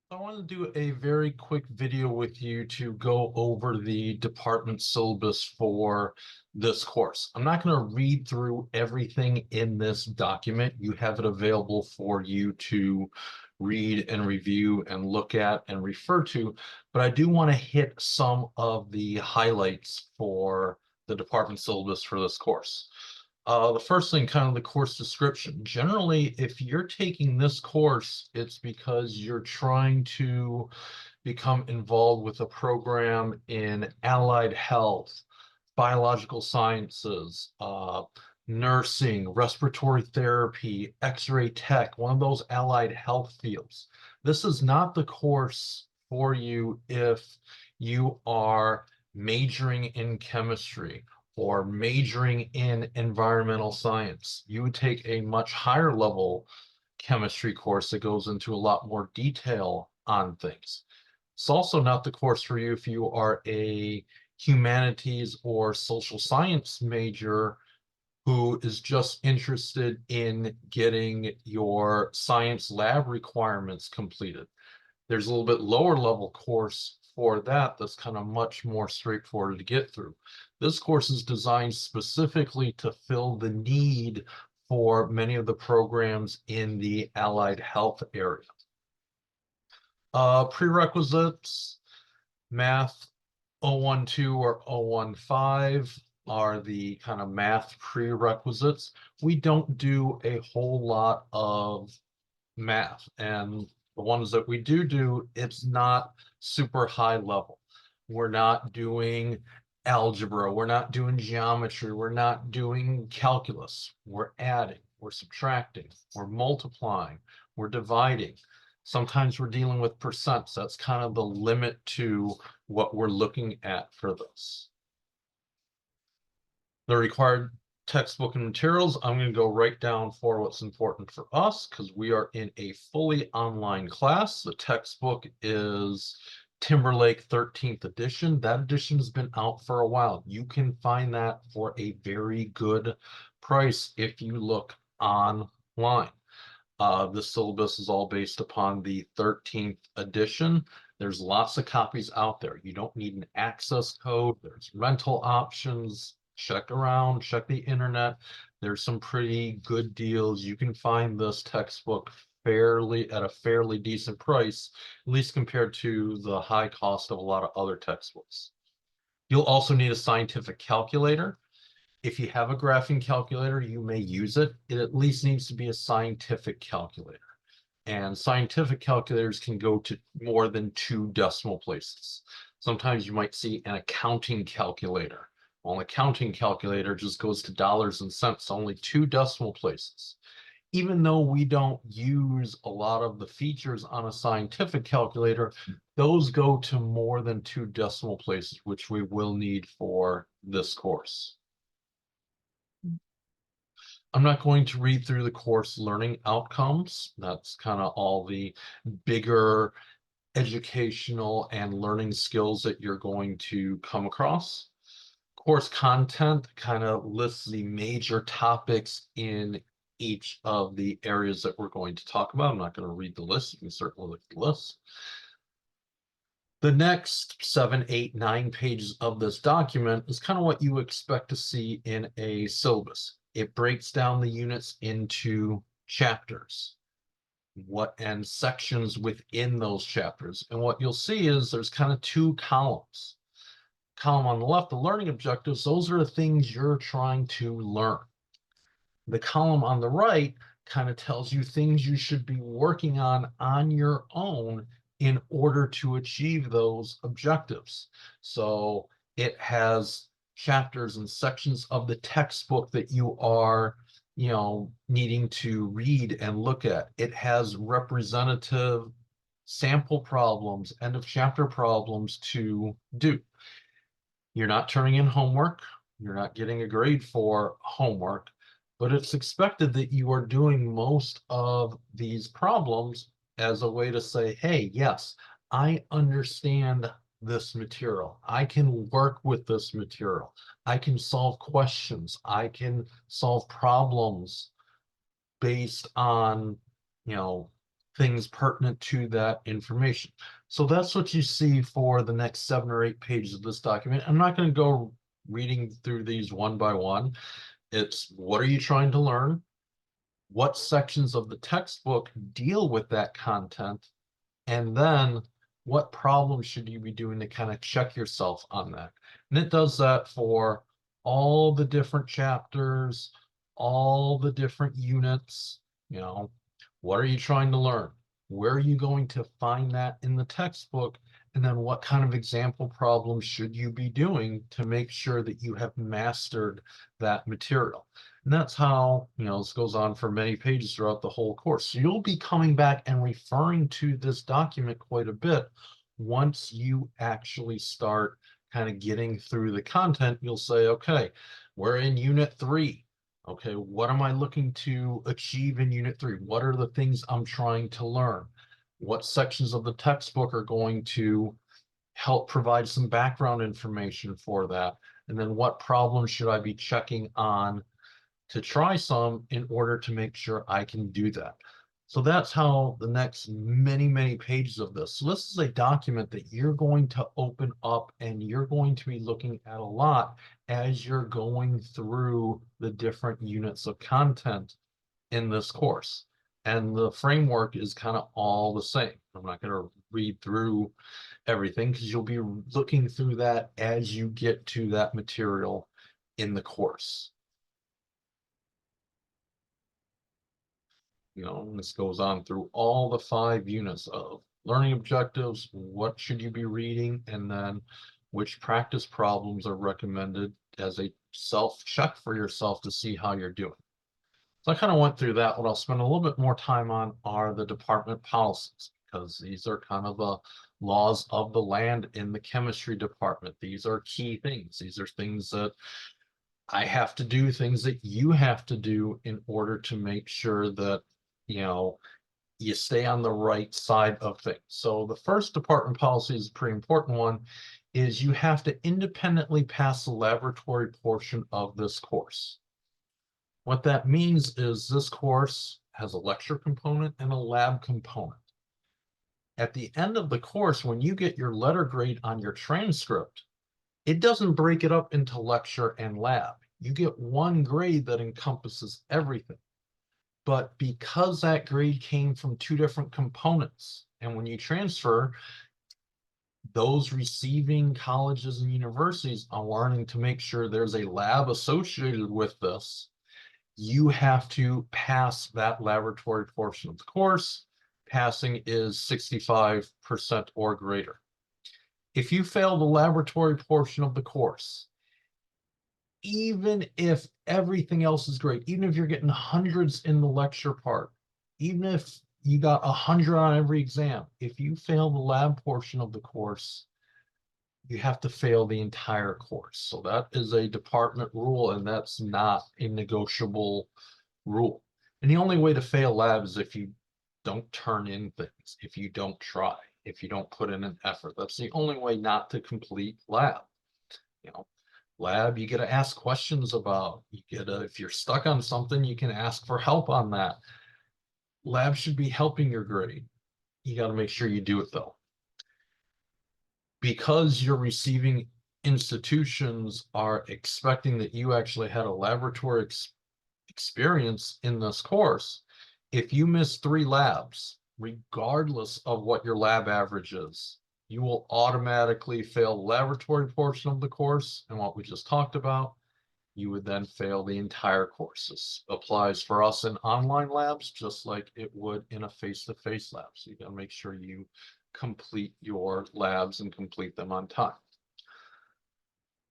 I want to do a very quick video with you to go over the department syllabus for this course. I'm not going to read through everything in this document. You have it available for you to read and review and look at and refer to, but I do want to hit some of the highlights for the department syllabus for this course. The first thing, kind of the course description. Generally, if you're taking this course, it's because you're trying to become involved with a program in allied health, biological sciences, nursing, respiratory therapy, X-ray tech, one of those allied health fields. This is not the course for you if you are majoring in chemistry or majoring in environmental science. You would take a much higher level chemistry course that goes into a lot more detail on things. It's also not the course for you if you are a humanities or social science major who is just interested in getting your science lab requirements completed. There's a little bit lower level course for that that's kind of much more straightforward to get through. This course is designed specifically to fill the need for many of the programs in the allied health area. Prerequisites, math 012 or 015 are the kind of math prerequisites. We don't do a whole lot of math, and the ones that we do, it's not super high level. We're not doing algebra, we're not doing geometry, we're not doing calculus. We're adding, we're subtracting, we're multiplying, we're dividing. Sometimes we're dealing with percents. That's kind of the limit to what we're looking at for this. The required textbook and materials, I'm going to go right down for what's important for us because we are in a fully online class. The textbook is Timberlake 13th edition. That edition has been out for a while. You can find that for a very good price if you look online. The syllabus is all based upon the 13th edition. There's lots of copies out there. You don't need an access code. There's rental options. Check around, check the internet. There's some pretty good deals. You can find this textbook at a fairly decent price, at least compared to the high cost of a lot of other textbooks. You'll also need a scientific calculator. If you have a graphing calculator, you may use it. It at least needs to be a scientific calculator. And scientific calculators can go to more than 2 decimal places. Sometimes you might see an accounting calculator. Well, an accounting calculator just goes to dollars and cents, only 2 decimal places. Even though we don't use a lot of the features on a scientific calculator, those go to more than 2 decimal places, which we will need for this course. I'm not going to read through the course learning outcomes. That's kind of all the bigger educational and learning skills that you're going to come across. Course content kind of lists the major topics in each of the areas that we're going to talk about. I'm not going to read the list. You can certainly look at the list. The next 7, 8, 9 pages of this document is kind of what you expect to see in a syllabus. It breaks down the units into chapters and sections within those chapters. And what you'll see is there's kind of 2 columns. Column on the left, the learning objectives, those are the things you're trying to learn. The column on the right kind of tells you things you should be working on your own in order to achieve those objectives. So it has chapters and sections of the textbook that you are, needing to read and look at. It has representative sample problems, end of chapter problems to do. You're not turning in homework. You're not getting a grade for homework, but it's expected that you are doing most of these problems as a way to say, hey, yes, I understand this material. I can work with this material. I can solve questions. I can solve problems based on, things pertinent to that information. So that's what you see for the next 7 or 8 pages of this document. I'm not going to go reading through these one by one. It's what are you trying to learn? What sections of the textbook deal with that content? And then what problems should you be doing to kind of check yourself on that? And it does that for all the different chapters, all the different units, you know, what are you trying to learn? Where are you going to find that in the textbook? And then what kind of example problems should you be doing to make sure that you have mastered that material? And that's how, this goes on for many pages throughout the whole course. So you'll be coming back and referring to this document quite a bit once you actually start kind of getting through the content. You'll say, okay, we're in unit 3. Okay, what am I looking to achieve in unit 3? What are the things I'm trying to learn? What sections of the textbook are going to help provide some background information for that? And then what problems should I be checking on to try some in order to make sure I can do that? So that's how the next many, many pages of this. So this is a document that you're going to open up and you're going to be looking at a lot as you're going through the different units of content in this course. And the framework is kind of all the same. I'm not going to read through everything because you'll be looking through that as you get to that material in the course. This goes on through all the 5 units of learning objectives, what should you be reading, and then which practice problems are recommended as a self-check for yourself to see how you're doing. So I kind of went through that. What I'll spend a little bit more time on are the department policies, because these are kind of the laws of the land in the chemistry department. These are key things. These are things that I have to do, things that you have to do in order to make sure that you stay on the right side of things. So the first department policy is a pretty important one, is you have to independently pass the laboratory portion of this course. What that means is this course has a lecture component and a lab component. At the end of the course, when you get your letter grade on your transcript, it doesn't break it up into lecture and lab. You get one grade that encompasses everything. But because that grade came from 2 different components, and when you transfer, those receiving colleges and universities are wanting to make sure there's a lab associated with this, you have to pass that laboratory portion of the course. Passing is 65% or greater. If you fail the laboratory portion of the course, even if everything else is great, even if you're getting hundreds in the lecture part, even if you got 100 on every exam, if you fail the lab portion of the course, you have to fail the entire course. So that is a department rule, and that's not a negotiable rule. And the only way to fail lab is if you don't turn in things, if you don't try, if you don't put in an effort. That's the only way not to complete lab. Lab, you get to ask questions about. If you're stuck on something, you can ask for help on that. Lab should be helping your grade. You got to make sure you do it though. Because your receiving institutions are expecting that you actually had a laboratory experience in this course, if you miss 3 labs, regardless of what your lab average is, you will automatically fail the laboratory portion of the course. And what we just talked about, you would then fail the entire course. This applies for us in online labs, just like it would in a face-to-face lab. So you got to make sure you complete your labs and complete them on time.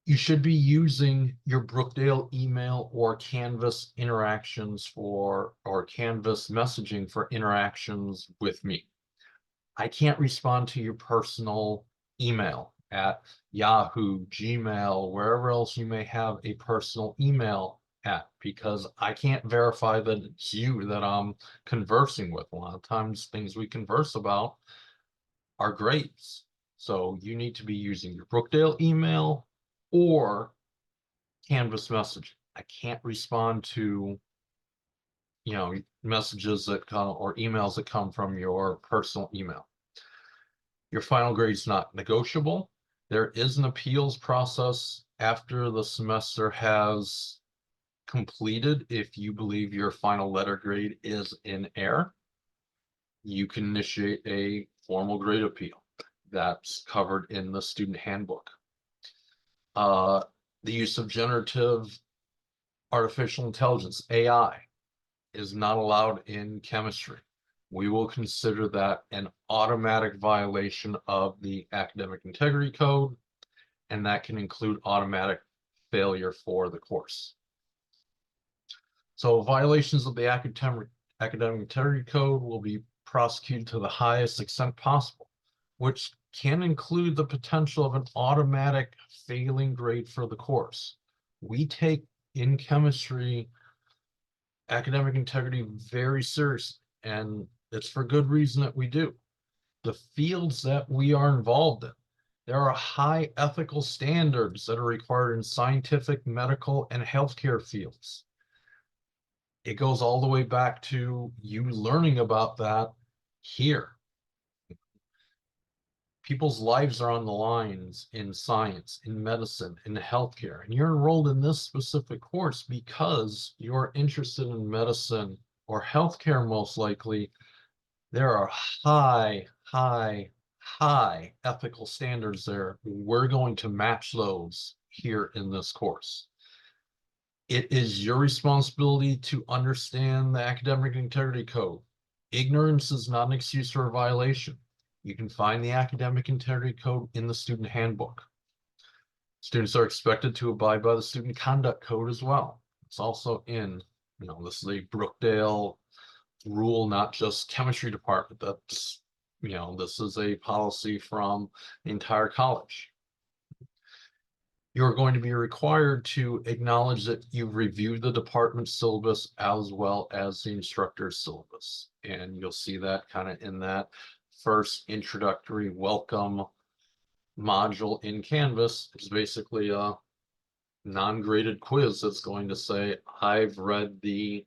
You should be using your Brookdale email or Canvas interactions or Canvas messaging for interactions with me. I can't respond to your personal email at Yahoo, Gmail, wherever else you may have a personal email at, because I can't verify that it's you that I'm conversing with. A lot of times things we converse about are grades. So you need to be using your Brookdale email or Canvas messaging. I can't respond to messages that come or emails that come from your personal email. Your final grade is not negotiable. There is an appeals process after the semester has completed. If you believe your final letter grade is in error, you can initiate a formal grade appeal. That's covered in the student handbook. The use of generative artificial intelligence, AI, is not allowed in chemistry. We will consider that an automatic violation of the Academic Integrity Code, and that can include automatic failure for the course. So violations of the Academic Integrity Code will be prosecuted to the highest extent possible, which can include the potential of an automatic failing grade for the course. We take in chemistry academic integrity very seriously, and it's for good reason that we do. The fields that we are involved in, there are high ethical standards that are required in scientific, medical, and healthcare fields. It goes all the way back to you learning about that here. People's lives are on the lines in science, in medicine, in healthcare, and you're enrolled in this specific course because you're interested in medicine or healthcare, most likely. There are high ethical standards there. We're going to match those here in this course. It is your responsibility to understand the Academic Integrity Code. Ignorance is not an excuse for a violation. You can find the Academic Integrity Code in the student handbook. Students are expected to abide by the Student Conduct Code as well. It's also in, this is a Brookdale rule, not just chemistry department. That's, this is a policy from the entire college. You're going to be required to acknowledge that you've reviewed the department syllabus as well as the instructor's syllabus. And you'll see that kind of in that first introductory welcome module in Canvas. It's basically a non-graded quiz that's going to say, I've read the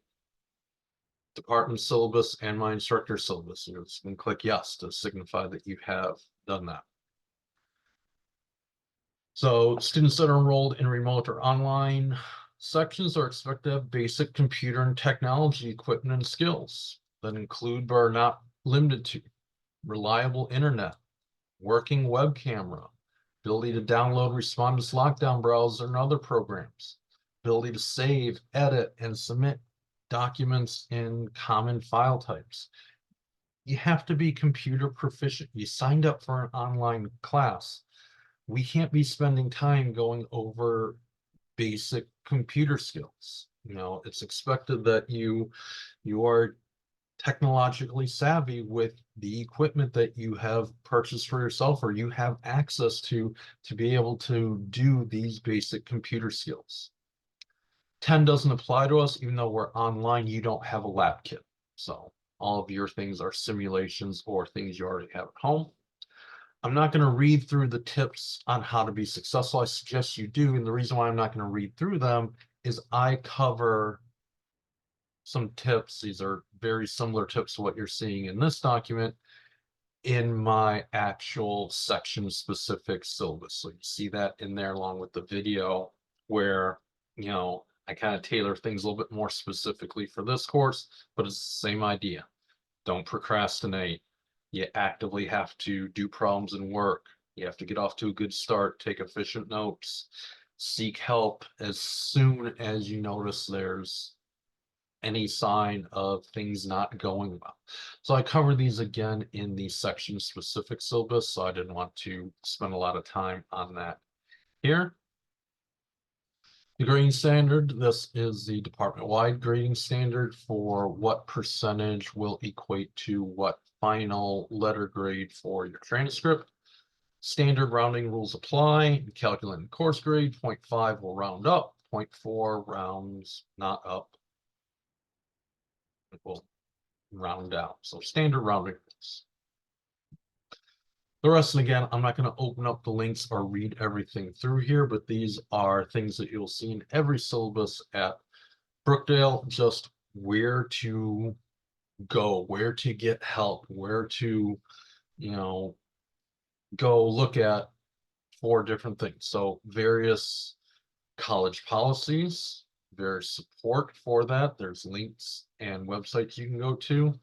department syllabus and my instructor syllabus. You just can click yes to signify that you have done that. So students that are enrolled in remote or online sections are expected to have basic computer and technology equipment and skills that include but are not limited to reliable internet, working web camera, ability to download, respond to lockdown browser and other programs, ability to save, edit, and submit documents in common file types. You have to be computer proficient. You signed up for an online class. We can't be spending time going over basic computer skills. It's expected that you are technologically savvy with the equipment that you have purchased for yourself or you have access to be able to do these basic computer skills. 10 doesn't apply to us, even though we're online. You don't have a lab kit. So all of your things are simulations or things you already have at home. I'm not going to read through the tips on how to be successful. I suggest you do. And the reason why I'm not going to read through them is I cover some tips. These are very similar tips to what you're seeing in this document in my actual section specific syllabus. So you see that in there along with the video where, I kind of tailor things a little bit more specifically for this course, but it's the same idea. Don't procrastinate. You actively have to do problems and work. You have to get off to a good start, take efficient notes, seek help as soon as you notice there's any sign of things not going well. So I cover these again in the section specific syllabus, so I didn't want to spend a lot of time on that here. The grading standard, this is the department-wide grading standard for what percentage will equate to what final letter grade for your transcript. Standard rounding rules apply. Calculating course grade, 0.5 will round up, 0.4 rounds not up. It will round down. So standard rounding rules. The rest, and again, I'm not going to open up the links or read everything through here, but these are things that you'll see in every syllabus at Brookdale. Just where to go, where to get help, where to, you know, go look at for different things. So various college policies, there's support for that. There's links and websites you can go to.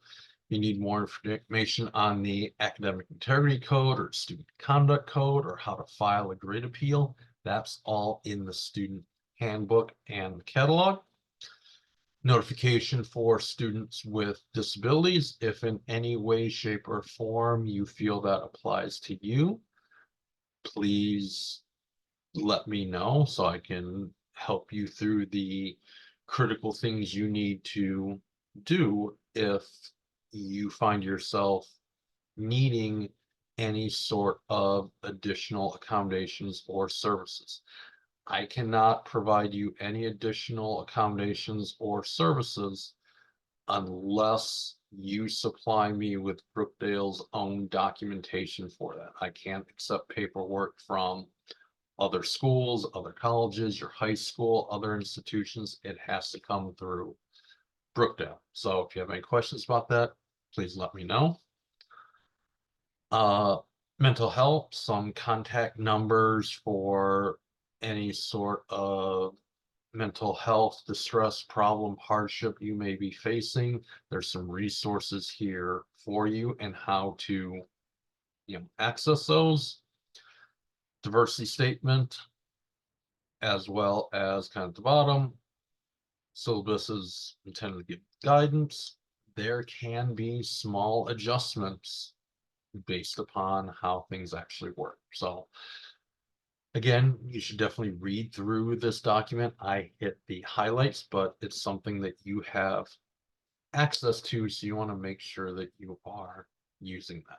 You need more information on the academic integrity code or student conduct code or how to file a grade appeal. That's all in the student handbook and catalog. Notification for students with disabilities. If in any way, shape, or form you feel that applies to you, please let me know so I can help you through the critical things you need to do if you find yourself needing any sort of additional accommodations or services. I cannot provide you any additional accommodations or services unless you supply me with Brookdale's own documentation for that. I can't accept paperwork from other schools, other colleges, your high school, other institutions. It has to come through Brookdale. So if you have any questions about that, please let me know. Uh, Mental health, some contact numbers for any sort of mental health distress, problem, hardship you may be facing. There's some resources here for you and how to, access those. Diversity statement, as well as kind of the bottom. Syllabus is intended to give guidance. There can be small adjustments based upon how things actually work. So again, you should definitely read through this document. I hit the highlights, but it's something that you have access to, so you want to make sure that you are using that.